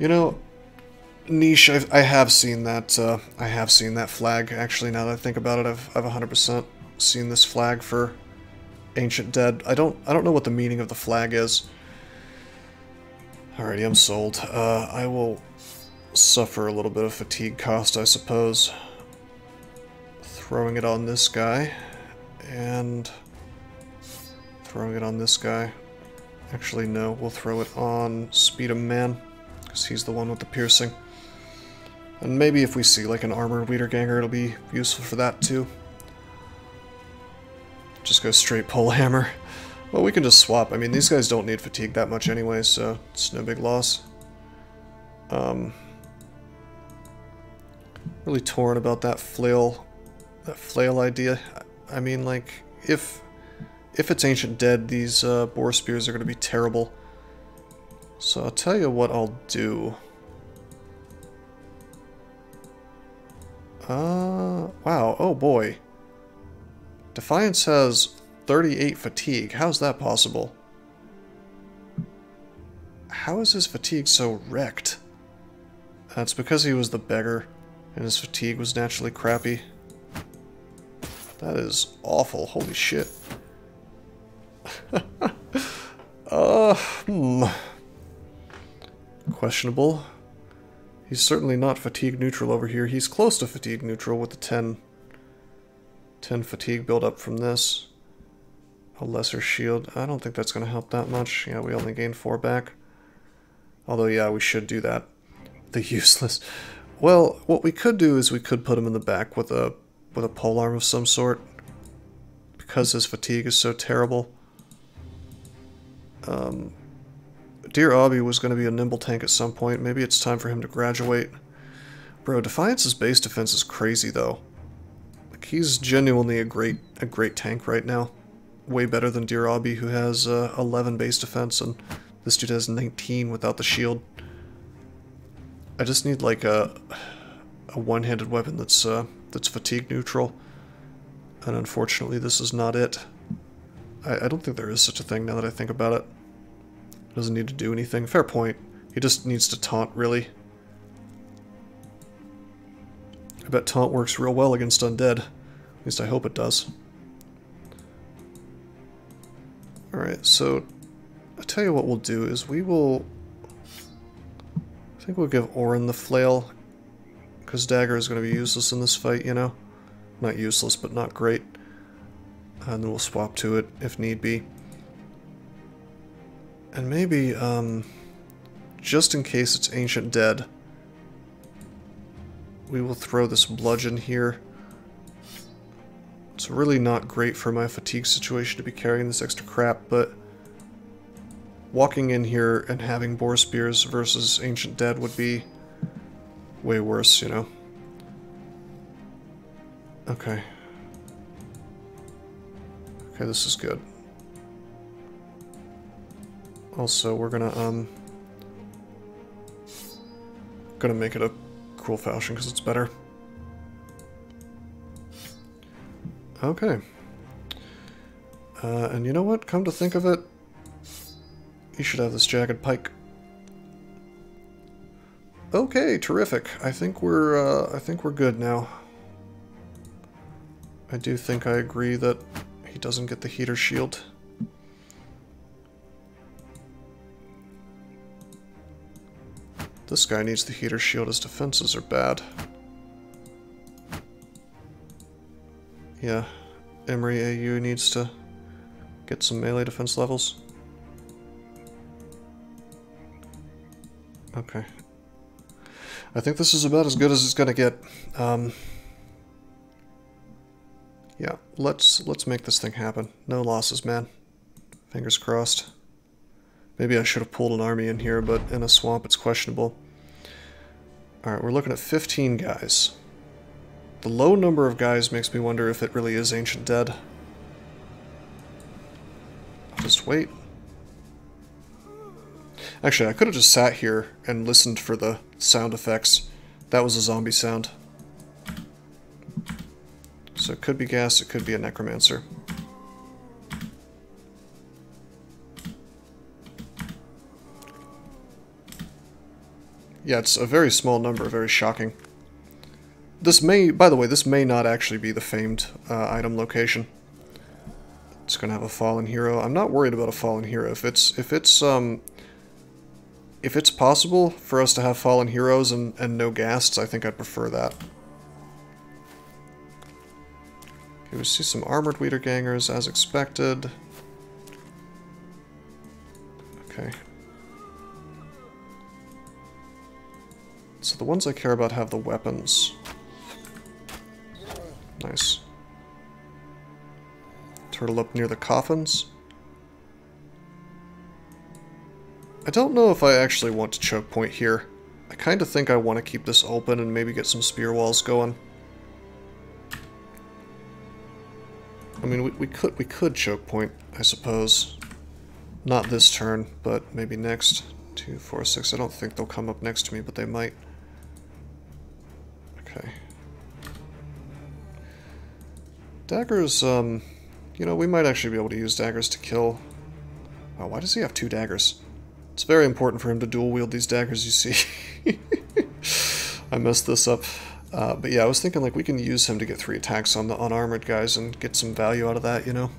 You know, niche. I have seen that. I have seen that flag. Actually, now that I think about it, I've 100% seen this flag for Ancient Dead. I don't know what the meaning of the flag is. Alrighty, I'm sold. I will suffer a little bit of fatigue cost, I suppose. Throwing it on this guy, and throwing it on this guy. Actually, no, we'll throw it on Speed'em Man, because he's the one with the piercing. And maybe if we see like an armored Wiederganger, it'll be useful for that too. Just go straight pole hammer. Well, we can just swap. I mean, these guys don't need fatigue that much anyway, so it's no big loss. Really torn about that flail idea. I mean, like, if it's Ancient Dead, these boar spears are going to be terrible. So I'll tell you what I'll do. Wow, oh boy. Defiance has 38 fatigue. How's that possible? How is his fatigue so wrecked? That's because he was the beggar, and his fatigue was naturally crappy. That is awful. Holy shit. Questionable. He's certainly not fatigue neutral over here. He's close to fatigue neutral with the 10 fatigue build up from this. A lesser shield. I don't think that's going to help that much. Yeah, we only gain 4 back. Although, yeah, we should do that. The useless. Well, what we could do is we could put him in the back with a polearm of some sort. Because his fatigue is so terrible. Dear Obby was going to be a nimble tank at some point. Maybe it's time for him to graduate. Bro, Defiance's base defense is crazy, though. Like, he's genuinely a great tank right now. Way better than Dear Obby, who has 11 base defense, and this dude has 19 without the shield. I just need, like, a one-handed weapon that's fatigue neutral. And unfortunately, this is not it. I don't think there is such a thing now that I think about it. Doesn't need to do anything. Fair point. He just needs to taunt, really. I bet taunt works real well against undead. At least I hope it does. Alright, so I'll tell you what we'll do is we will... I think we'll give Orin the flail, because dagger is going to be useless in this fight, you know? Not useless, but not great. And then we'll swap to it if need be. And maybe, just in case it's Ancient Dead, we will throw this bludgeon here. It's really not great for my fatigue situation to be carrying this extra crap, but walking in here and having boar spears versus Ancient Dead would be way worse, you know? Okay. Okay, this is good. Also, we're gonna make it a cruel falchion because it's better. Okay. And you know what? Come to think of it, you should have this jagged pike. Okay, terrific. I think we're good now. I do think I agree that he doesn't get the heater shield. This guy needs the heater shield. His defenses are bad. Yeah, Emery AU needs to get some melee defense levels. Okay. I think this is about as good as it's gonna get. Yeah, let's make this thing happen. No losses, man. Fingers crossed. Maybe I should have pulled an army in here, but in a swamp it's questionable. Alright, we're looking at 15 guys. The low number of guys makes me wonder if it really is Ancient Dead. I'll just wait. Actually, I could have just sat here and listened for the sound effects. That was a zombie sound. So it could be gas, it could be a necromancer. Yeah, it's a very small number, very shocking. This may, by the way, this may not actually be the famed item location. It's gonna have a fallen hero. I'm not worried about a fallen hero. If it's possible for us to have fallen heroes and no ghasts, I think I'd prefer that. Okay, we see some armored Wiedergangers as expected. Okay. So the ones I care about have the weapons. Nice. Turtle up near the coffins. I don't know if I actually want to choke point here. I kind of think I want to keep this open and maybe get some spear walls going. I mean, we could choke point, I suppose. Not this turn, but maybe next. 2, 4, 6. I don't think they'll come up next to me, but they might. Okay. Daggers, you know, we might actually be able to use daggers to kill... Oh, why does he have 2 daggers? It's very important for him to dual wield these daggers, you see. I messed this up. But yeah, I was thinking, like, we can use him to get 3 attacks on the unarmored guys and get some value out of that, you know?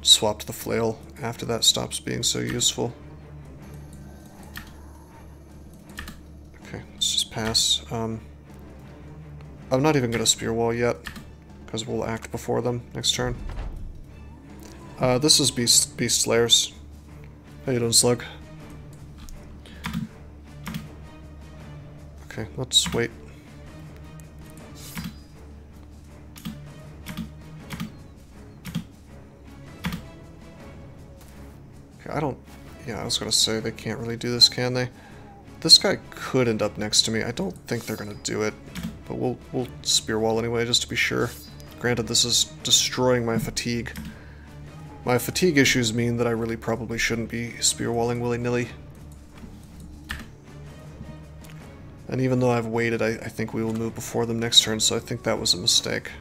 Swap to the flail after that stops being so useful. Okay, let's just pass. I'm not even going to spear wall yet, because we'll act before them next turn. This is Beast Slayers. How you doing, Slug? Okay, let's wait. Okay, I don't... Yeah, I was gonna say they can't really do this, can they? This guy could end up next to me. I don't think they're gonna do it, but we'll spear wall anyway, just to be sure. Granted, this is destroying my fatigue. My fatigue issues mean that I really probably shouldn't be spear walling willy-nilly. And even though I've waited, I think we will move before them next turn, so I think that was a mistake.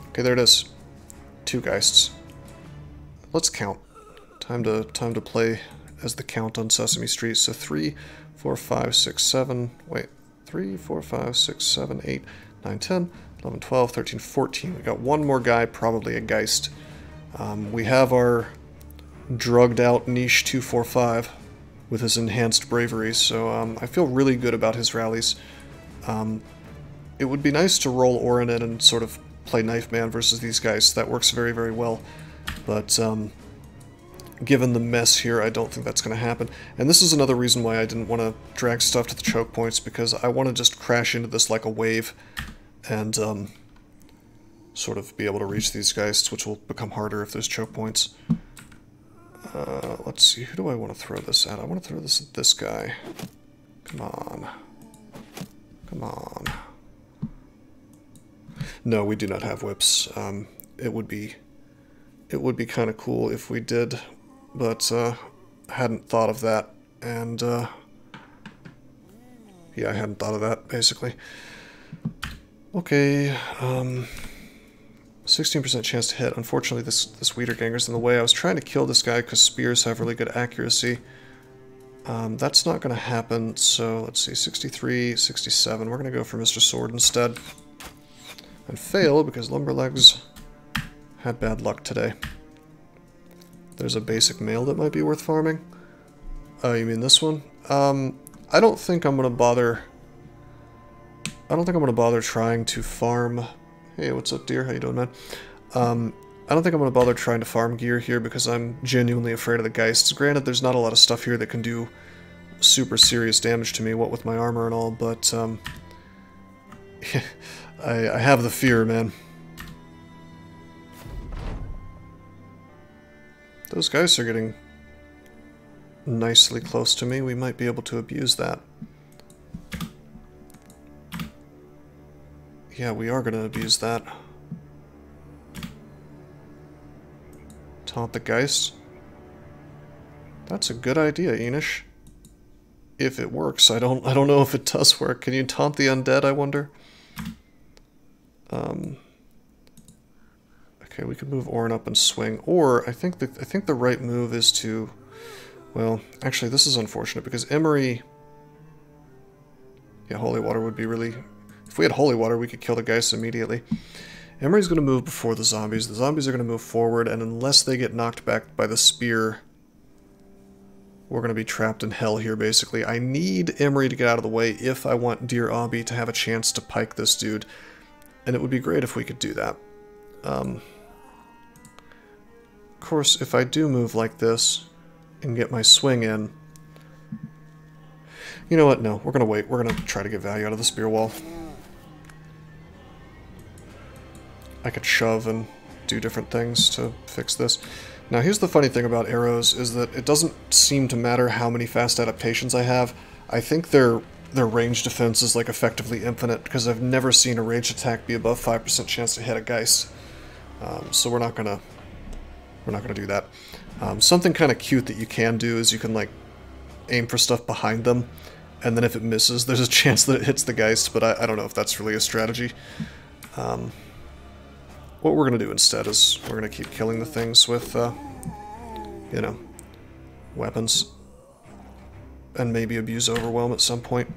Okay, there it is. 2 Geists. Let's count. Time to play as the count on Sesame Street. So 3, 4, 5, 6, 7... Wait. 3, 4, 5, 6, 7, 8, 9, 10, 11, 12, 13, 14. We got one more guy, probably a Geist. We have our drugged out niche 245 with his enhanced bravery, so I feel really good about his rallies. It would be nice to roll Orin in and sort of play Knife Man versus these guys. That works very, very well. But given the mess here, I don't think that's going to happen. And this is another reason why I didn't want to drag stuff to the choke points, because I want to just crash into this like a wave and sort of be able to reach these guys, which will become harder if there's choke points. Let's see, who do I want to throw this at? I want to throw this at this guy. Come on. Come on. No, we do not have whips. It would be kind of cool if we did, but I hadn't thought of that, and yeah, I hadn't thought of that, basically. Okay, 16% chance to hit. Unfortunately, this Wiederganger's in the way. I was trying to kill this guy because spears have really good accuracy. That's not going to happen, so let's see, 63, 67. We're going to go for Mr. Sword instead. And fail because Lumberlegs had bad luck today. There's a basic mail that might be worth farming. Oh, you mean this one? I don't think I'm going to bother... I don't think I'm going to bother trying to farm... Hey, what's up, dear? How you doing, man? I don't think I'm going to bother trying to farm gear here because I'm genuinely afraid of the Geists. Granted, there's not a lot of stuff here that can do super serious damage to me, what with my armor and all, but I have the fear, man. Those guys are getting nicely close to me. We might be able to abuse that. Yeah, we are going to abuse that. Taunt the Geist. That's a good idea, Enish. if it works. I don't know if it does work. Can you taunt the undead, I wonder? Okay, we could move Orin up and swing, or I think the right move is to, well, actually this is unfortunate because Emery, yeah, holy water would be really, if we had holy water we could kill the Geist immediately. Emery's going to move before the zombies are going to move forward, and unless they get knocked back by the spear, we're going to be trapped in hell here basically. I need Emery to get out of the way if I want Dear Obby to have a chance to pike this dude, and it would be great if we could do that. Of course, if I do move like this and get my swing in, you know what? No, we're gonna wait. We're gonna try to get value out of the spear wall. I could shove and do different things to fix this. Now, here's the funny thing about arrows is that it doesn't seem to matter how many fast adaptations I have. I think their range defense is like effectively infinite because I've never seen a ranged attack be above 5% chance to hit a Geist. So we're not gonna do that. Something kind of cute that you can do is you can like aim for stuff behind them, and then if it misses, there's a chance that it hits the Geist, but I don't know if that's really a strategy. What we're going to do instead is we're going to keep killing the things with, you know, weapons, and maybe abuse Overwhelm at some point.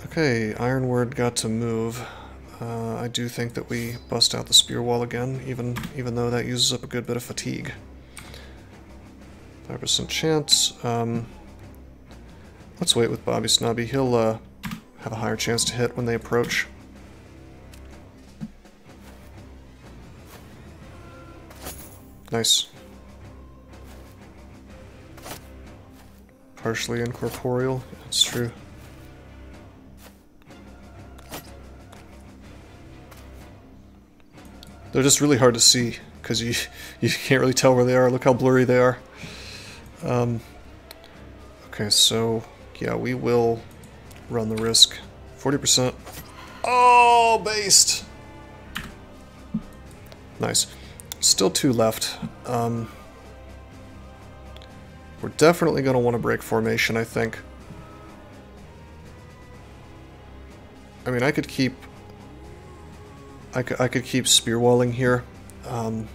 Okay, Ironward got to move. I do think that we bust out the spear wall again, even though that uses up a good bit of fatigue. 5% chance. Let's wait with Bobby Snobby. He'll have a higher chance to hit when they approach. Nice. Partially incorporeal. That's true. They're just really hard to see because you can't really tell where they are. Look how blurry they are. Okay, so yeah, we will run the risk. 40%. Oh, based. Nice. Still 2 left. We're definitely going to want to break formation, I think. I mean, I could keep spearwalling here. God,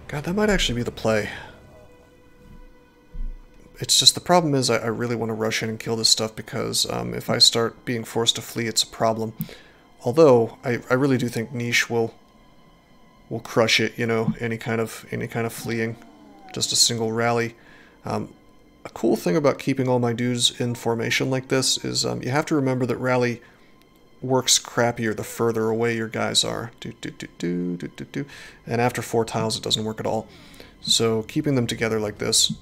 that might actually be the play. It's just the problem is I really want to rush in and kill this stuff because if I start being forced to flee, it's a problem. Although I really do think Niche will crush it. You know, any kind of fleeing, just a single rally. A cool thing about keeping all my dudes in formation like this is you have to remember that rally works crappier the further away your guys are. And after 4 tiles it doesn't work at all. So keeping them together like this,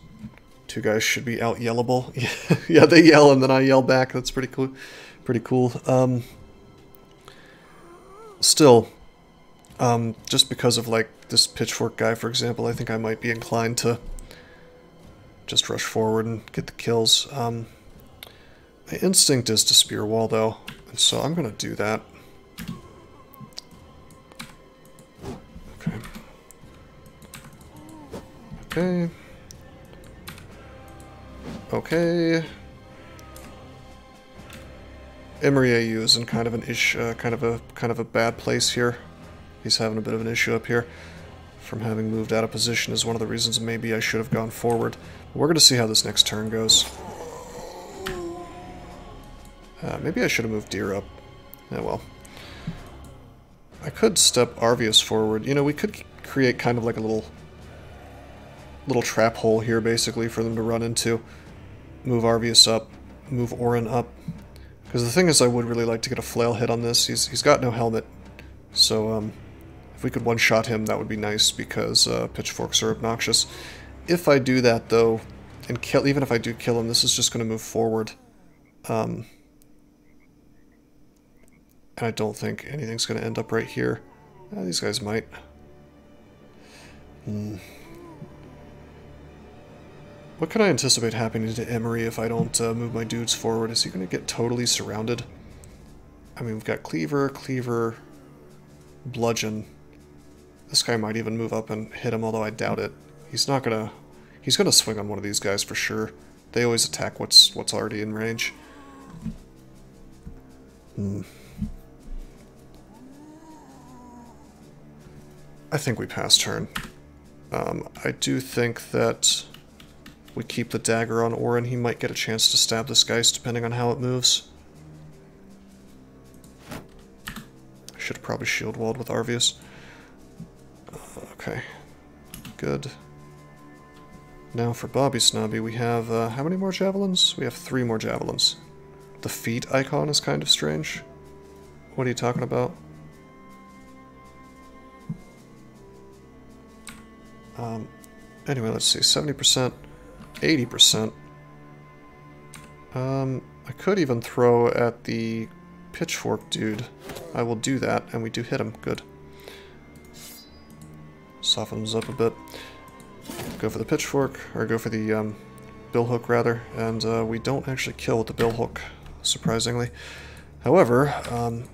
2 guys should be out yellable. Yeah, they yell and then I yell back. That's pretty cool. Still, just because of like this pitchfork guy, for example, I think I might be inclined to just rush forward and get the kills. My instinct is to spear wall though, and so I'm gonna do that. Okay. Emery AU is in kind of an kind of a bad place here. He's having a bit of an issue up here from having moved out of position is one of the reasons maybe I should have gone forward. But we're going to see how this next turn goes. Maybe I should have moved Deer up. Yeah, well. I could step Arvius forward. You know, we could create kind of like a little trap hole here, basically, for them to run into. Move Arvius up, move Orin up. Because the thing is, I would really like to get a flail hit on this. He's got no helmet, so if we could one-shot him, that would be nice, because pitchforks are obnoxious. If I do that, though, and even if I do kill him, this is just going to move forward. And I don't think anything's going to end up right here. These guys might. What can I anticipate happening to Emery if I don't move my dudes forward? Is he going to get totally surrounded? I mean, we've got Cleaver, Bludgeon. This guy might even move up and hit him, although I doubt it. He's not gonna... He's gonna swing on one of these guys for sure. They always attack what's already in range. I think we pass turn. I do think that we keep the dagger on Orin. He might get a chance to stab this Geist depending on how it moves. I should have probably shield walled with Arvius. Okay, good. Now for Bobby Snobby, we have, how many more javelins? We have 3 more javelins. The feet icon is kind of strange. What are you talking about? Anyway, let's see, 70%, 80%. I could even throw at the pitchfork dude. I will do that, and we do hit him. Good. Softens up a bit. Go for the pitchfork, or go for the billhook rather, and we don't actually kill with the billhook, surprisingly. However, what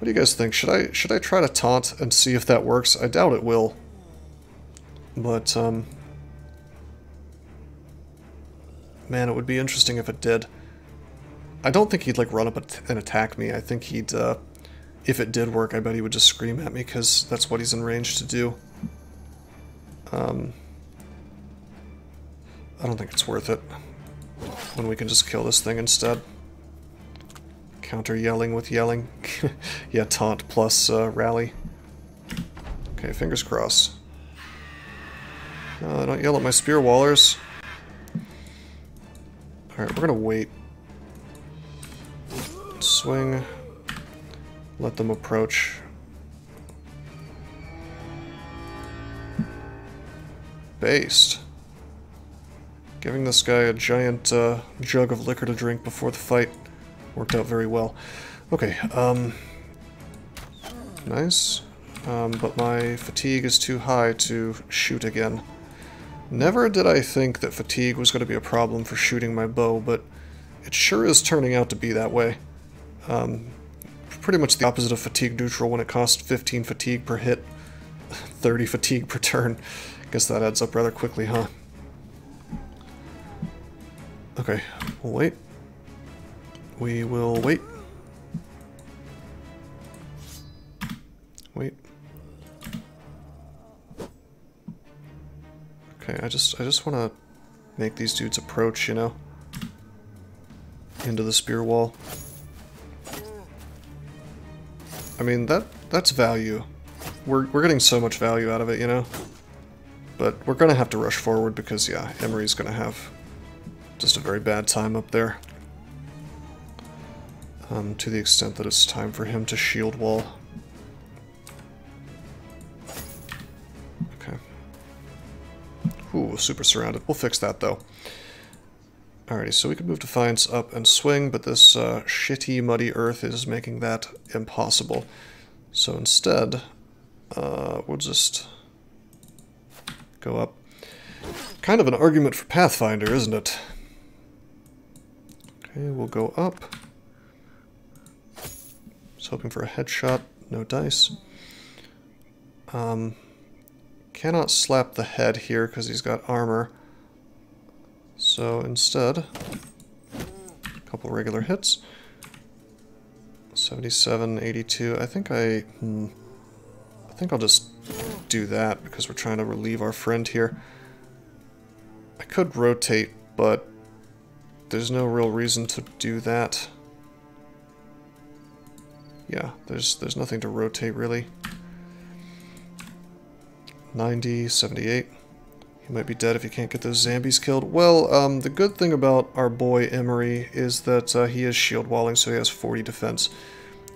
do you guys think? Should I try to taunt and see if that works? I doubt it will. But, man, it would be interesting if it did. I don't think he'd, like, run up and attack me. I think he'd, if it did work, I bet he would just scream at me, because that's what he's in range to do. I don't think it's worth it, when we can just kill this thing instead. Counter yelling with yelling. Yeah, taunt plus, rally. Okay, fingers crossed. Don't yell at my spear wallers. Alright, we're gonna wait. Swing. Let them approach. Based. Giving this guy a giant jug of liquor to drink before the fight worked out very well. Okay, nice. But my fatigue is too high to shoot again. Never did I think that fatigue was going to be a problem for shooting my bow, but it sure is turning out to be that way. Pretty much the opposite of fatigue neutral when it costs 15 fatigue per hit, 30 fatigue per turn. Guess that adds up rather quickly, huh? Okay, we'll wait. We will wait. Wait. Okay, I just want to make these dudes approach, you know, into the spear wall. I mean, that's value. We're getting so much value out of it, you know. But we're gonna have to rush forward because, yeah, Emery's gonna have just a very bad time up there. To the extent that it's time for him to shield wall. Okay. Ooh, super surrounded. We'll fix that, though. Alrighty, so we can move Defiance up and swing, but this shitty, muddy earth is making that impossible. So instead, we'll just go up. Kind of an argument for Pathfinder, isn't it? Okay, we'll go up. Just hoping for a headshot, no dice. Cannot slap the head here because he's got armor. So instead, a couple regular hits. 77, 82. I think I'll just do that because we're trying to relieve our friend here. I could rotate, but there's no real reason to do that. Yeah, there's nothing to rotate really. 90, 78. He might be dead if he can't get those zombies killed. Well, the good thing about our boy Emery is that he is shield walling, so he has 40 defense.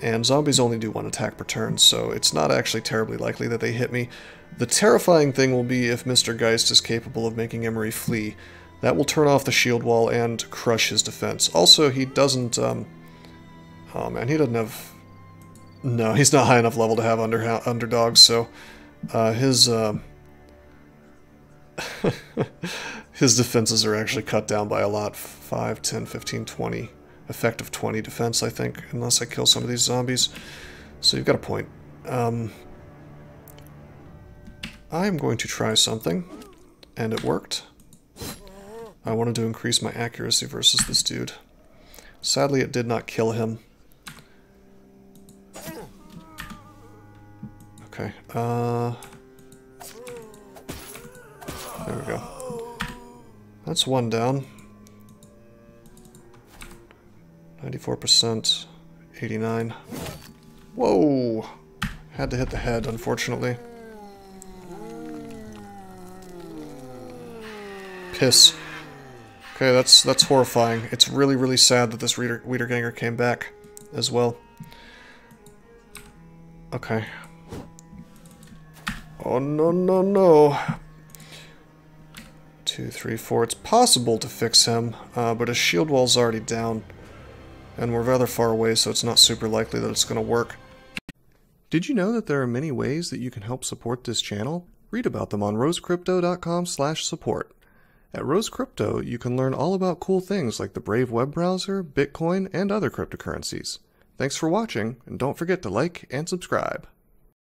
And zombies only do 1 attack per turn, so it's not actually terribly likely that they hit me. The terrifying thing will be if Mr. Geist is capable of making Emery flee. That will turn off the shield wall and crush his defense. Also, he doesn't, oh man, he doesn't have... No, he's not high enough level to have underdogs, so his his defenses are actually cut down by a lot. 5, 10, 15, 20. Effective 20 defense, I think, unless I kill some of these zombies. So you've got a point. I'm going to try something, and it worked. I wanted to increase my accuracy versus this dude. Sadly, it did not kill him. Okay, there we go. That's one down. 94%, 89. Whoa! Had to hit the head, unfortunately. Piss. Okay, that's horrifying. It's really, really sad that this Wiederganger came back as well. Okay. Oh, no, no, no. 2, 3, 4. It's possible to fix him, but his shield wall's already down. And we're rather far away, so it's not super likely that it's going to work. Did you know that there are many ways that you can help support this channel? Read about them on rosecrypto.com/support. At Rose Crypto, you can learn all about cool things like the Brave web browser, Bitcoin, and other cryptocurrencies. Thanks for watching, and don't forget to like and subscribe.